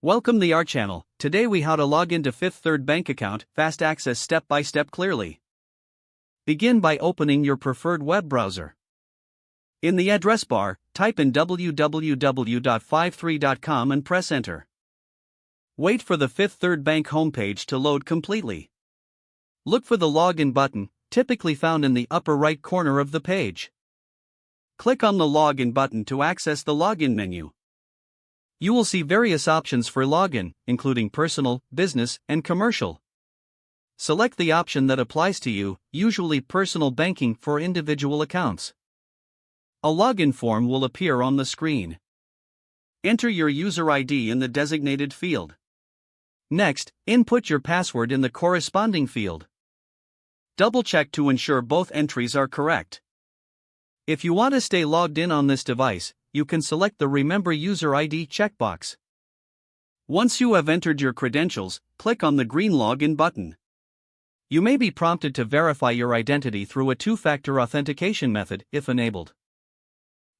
Welcome to our channel. Today we how to log into Fifth Third bank account, fast access step by step clearly. Begin by opening your preferred web browser. In the address bar, type in www.53.com and press enter. Wait for the Fifth Third Bank homepage to load completely. Look for the login button, typically found in the upper right corner of the page. Click on the login button to access the login menu. You will see various options for login, including personal, business, and commercial. Select the option that applies to you, usually personal banking for individual accounts. A login form will appear on the screen. Enter your user ID in the designated field. Next, input your password in the corresponding field. Double-check to ensure both entries are correct. If you want to stay logged in on this device, you can select the Remember User ID checkbox. Once you have entered your credentials, click on the green Login button. You may be prompted to verify your identity through a two-factor authentication method if enabled.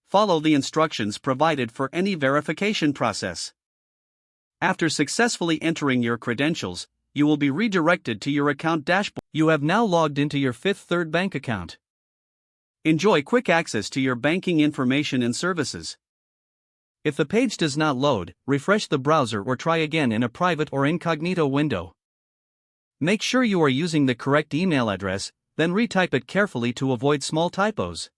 Follow the instructions provided for any verification process. After successfully entering your credentials, you will be redirected to your account dashboard. You have now logged into your Fifth Third bank account. Enjoy quick access to your banking information and services. If the page does not load, refresh the browser or try again in a private or incognito window. Make sure you are using the correct email address, then retype it carefully to avoid small typos.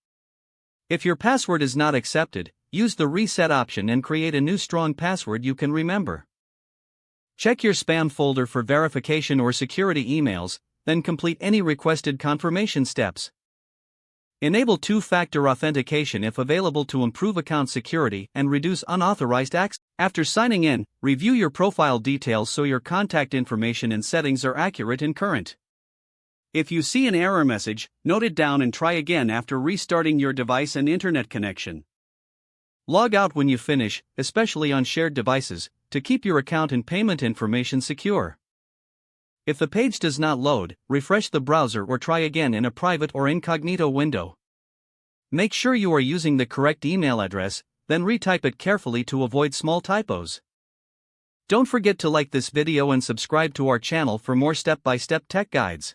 If your password is not accepted, use the reset option and create a new strong password you can remember. Check your spam folder for verification or security emails, then complete any requested confirmation steps. Enable two-factor authentication if available to improve account security and reduce unauthorized access. After signing in, review your profile details so your contact information and settings are accurate and current. If you see an error message, note it down and try again after restarting your device and internet connection. Log out when you finish, especially on shared devices, to keep your account and payment information secure. If the page does not load, refresh the browser or try again in a private or incognito window. Make sure you are using the correct email address, then retype it carefully to avoid small typos. Don't forget to like this video and subscribe to our channel for more step-by-step tech guides.